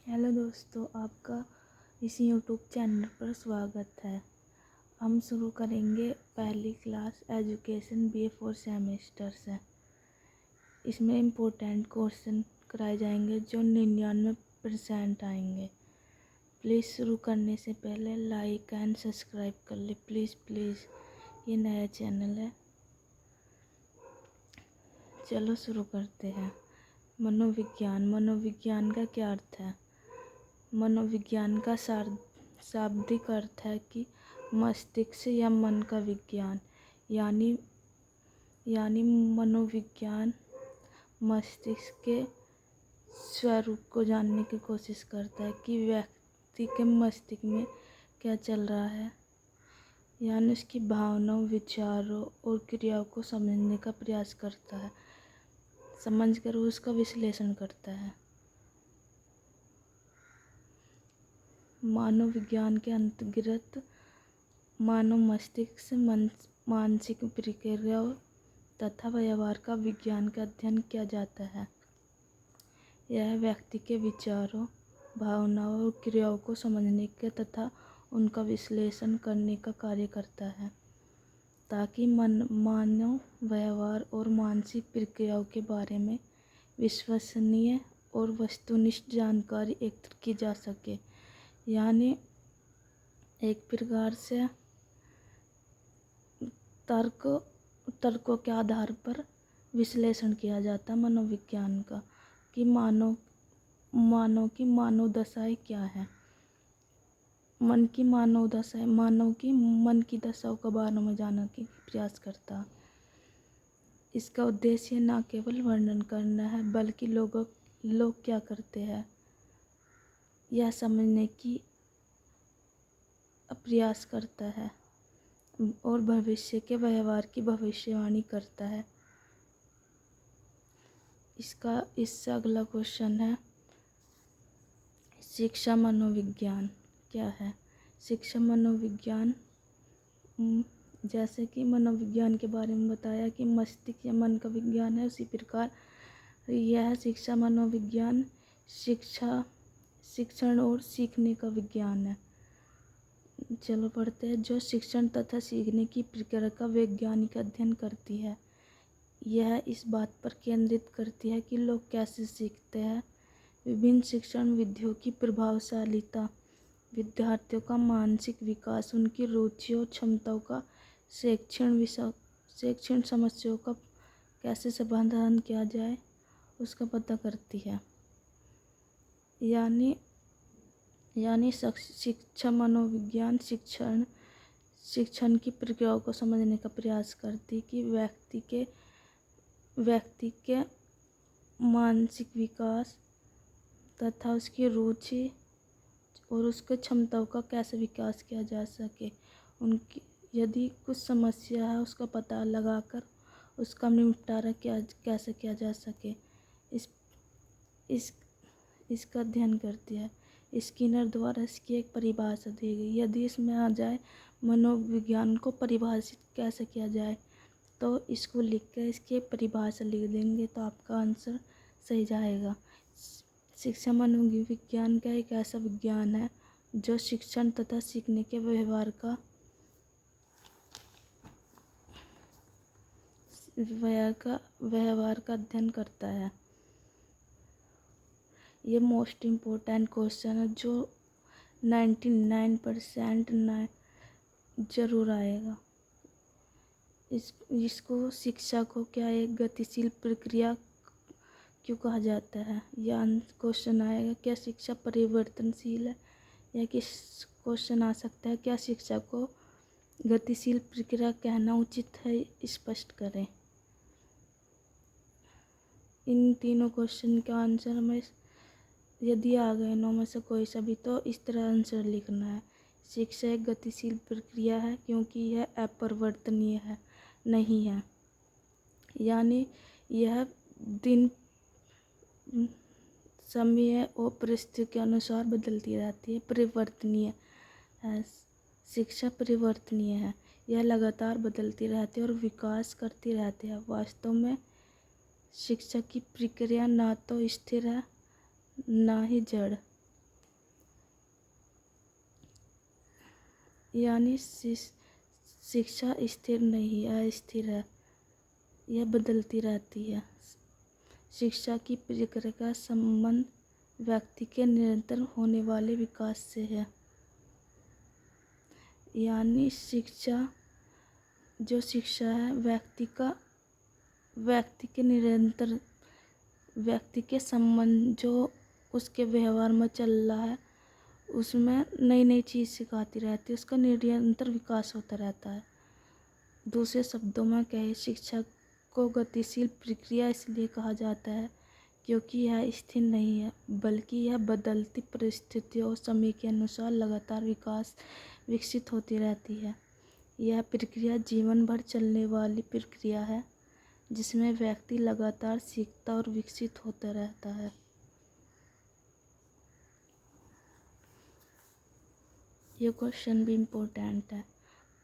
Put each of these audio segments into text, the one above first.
Hello दोस्तों, आपका इस यूट्यूब चैनल पर स्वागत है। हम शुरू करेंगे पहली क्लास एजुकेशन BA 4 सेमेस्टर से। इसमें इम्पोर्टेंट क्वेश्चन कराए जाएंगे जो 99% आएंगे। प्लीज़ शुरू करने से पहले लाइक एंड सब्सक्राइब कर ले, प्लीज़। ये नया चैनल है। चलो शुरू करते हैं। मनोविज्ञान का क्या अर्थ है? मनोविज्ञान का शाब्दिक अर्थ है कि मस्तिष्क या मन का विज्ञान। यानी मनोविज्ञान मस्तिष्क के स्वरूप को जानने की कोशिश करता है कि व्यक्ति के मस्तिष्क में क्या चल रहा है, यानी उसकी भावनाओं, विचारों और क्रियाओं को समझने का प्रयास करता है, समझकर वो उसका विश्लेषण करता है। मानव विज्ञान के अंतर्गत मानव मस्तिष्क मानसिक प्रक्रियाओं तथा व्यवहार का विज्ञान का अध्ययन किया जाता है। यह व्यक्ति के विचारों, भावनाओं और क्रियाओं को समझने के तथा उनका विश्लेषण करने का कार्य करता है, ताकि मानव व्यवहार और मानसिक प्रक्रियाओं के बारे में विश्वसनीय और वस्तुनिष्ठ जानकारी एकत्र की जा सके। यानी एक प्रकार से तर्कों के आधार पर विश्लेषण किया जाता है मनोविज्ञान का, कि मानव की मानव दशाएं क्या है, मन की मानव दशाएं, मानव की मन की दशाओं के बारे में जानने की प्रयास करता है। इसका उद्देश्य न केवल वर्णन करना है, बल्कि लोग क्या करते हैं यह समझने की प्रयास करता है और भविष्य के व्यवहार की भविष्यवाणी करता है। इससे अगला क्वेश्चन है, शिक्षा मनोविज्ञान क्या है? शिक्षा मनोविज्ञान, जैसे कि मनोविज्ञान के बारे में बताया कि मस्तिष्क या मन का विज्ञान है, उसी प्रकार यह शिक्षा मनोविज्ञान शिक्षण और सीखने का विज्ञान है। चलो पढ़ते हैं। जो शिक्षण तथा सीखने की प्रक्रिया का वैज्ञानिक अध्ययन करती है। यह इस बात पर केंद्रित करती है कि लोग कैसे सीखते हैं, विभिन्न शिक्षण विधियों की प्रभावशीलता, विद्यार्थियों का मानसिक विकास, उनकी रुचियों और क्षमताओं का शैक्षणिक समस्याओं का कैसे समाधान किया जाए उसका पता करती है। यानी शिक्षा मनोविज्ञान शिक्षण की प्रक्रियाओं को समझने का प्रयास करती कि व्यक्ति के मानसिक विकास तथा उसकी रुचि और उसके क्षमताओं का कैसे विकास किया जा सके। उनकी यदि कुछ समस्या है, उसका पता लगाकर उसका निपटारा कैसे किया जा सके, इसका अध्ययन करती है। स्किनर द्वारा इसकी एक परिभाषा दी गई। यदि इसमें आ जाए मनोविज्ञान को परिभाषित कैसे किया जाए, तो इसको लिख कर इसकी एक परिभाषा लिख देंगे तो आपका आंसर सही जाएगा। शिक्षा मनोविज्ञान का एक ऐसा विज्ञान है जो शिक्षण तथा सीखने के व्यवहार का अध्ययन करता है। ये मोस्ट इम्पोर्टेंट क्वेश्चन है जो 99% जरूर आएगा। इसको शिक्षा को क्या एक गतिशील प्रक्रिया क्यों कहा जाता है? यह क्वेश्चन आएगा। क्या शिक्षा परिवर्तनशील है? या किस क्वेश्चन आ सकता है, क्या शिक्षा को गतिशील प्रक्रिया कहना उचित है? स्पष्ट करें। इन तीनों क्वेश्चन का आंसर में यदि आ गए नौ में से कोई सा भी, तो इस तरह आंसर लिखना है। शिक्षा एक गतिशील प्रक्रिया है क्योंकि यह अपरिवर्तनीय है नहीं है, यानी यह दिन, समय और परिस्थिति के अनुसार बदलती रहती है। परिवर्तनीय है, शिक्षा परिवर्तनीय है, यह लगातार बदलती रहती है और विकास करती रहती है। वास्तव में शिक्षा की प्रक्रिया ना तो स्थिर है ना ही जड़। यानी शिक्षा स्थिर नहीं है, अस्थिर है, यह बदलती रहती है। शिक्षा की प्रक्रिया का संबंध व्यक्ति के निरंतर होने वाले विकास से है। यानी शिक्षा है व्यक्ति के निरंतर व्यक्ति के संबंध जो उसके व्यवहार में चल रहा है उसमें नई नई चीज़ सिखाती रहती है, उसका निरंतर विकास होता रहता है। दूसरे शब्दों में कहे, शिक्षा को गतिशील प्रक्रिया इसलिए कहा जाता है क्योंकि यह स्थिर नहीं है, बल्कि यह बदलती परिस्थितियों और समय के अनुसार लगातार विकसित होती रहती है। यह प्रक्रिया जीवन भर चलने वाली प्रक्रिया है जिसमें व्यक्ति लगातार सीखता और विकसित होता रहता है। ये क्वेश्चन भी इम्पोर्टेंट है।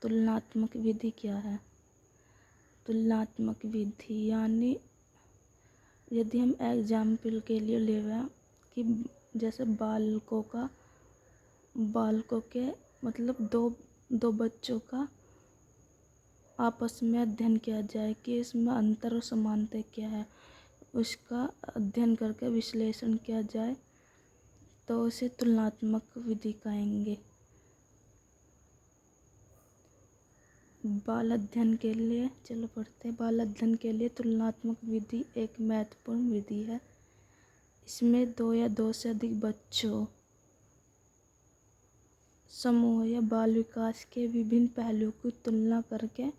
तुलनात्मक विधि क्या है? तुलनात्मक विधि यानी यदि हम एग्जाम्पल के लिए ले रहे हैं कि जैसे बालकों के मतलब दो बच्चों का आपस में अध्ययन किया जाए कि इसमें अंतर और समानता क्या है, उसका अध्ययन करके विश्लेषण किया जाए तो उसे तुलनात्मक विधि कहेंगे। बाल अध्ययन के लिए चलो पढ़ते हैं। बाल अध्ययन के लिए तुलनात्मक विधि एक महत्वपूर्ण विधि है। इसमें दो या दो से अधिक बच्चों, समूह या बाल विकास के विभिन्न पहलुओं की तुलना करके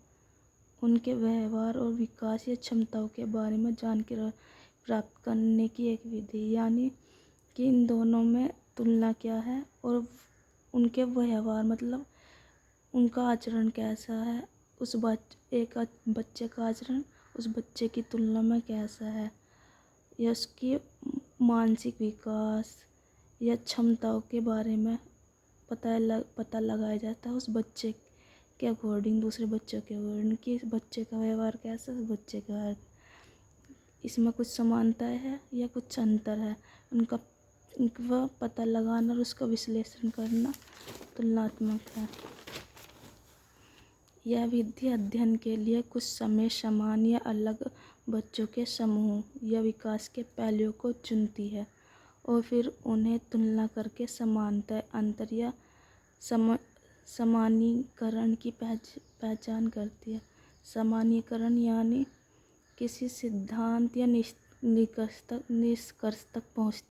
उनके व्यवहार और विकास या क्षमताओं के बारे में जानकारी प्राप्त करने की एक विधि। यानी कि इन दोनों में तुलना क्या है और उनके व्यवहार मतलब उनका आचरण कैसा है, एक बच्चे का आचरण उस बच्चे की तुलना में कैसा है, या उसकी मानसिक विकास या क्षमताओं के बारे में पता लगाया जाता है उस बच्चे के अकॉर्डिंग, दूसरे बच्चों के अकॉर्डिंग कि इस बच्चे का व्यवहार कैसा है, उस बच्चे का इसमें कुछ समानताएं है या कुछ अंतर है, उनका पता लगाना और उसका विश्लेषण करना तुलनात्मक है। यह विधि अध्ययन के लिए कुछ समय समान या अलग बच्चों के समूह या विकास के पहलुओं को चुनती है और फिर उन्हें तुलना करके समानता, अंतर या सामान्यीकरण की पहचान करती है। सामान्यीकरण यानी किसी सिद्धांत या निष्कर्ष तक पहुँचती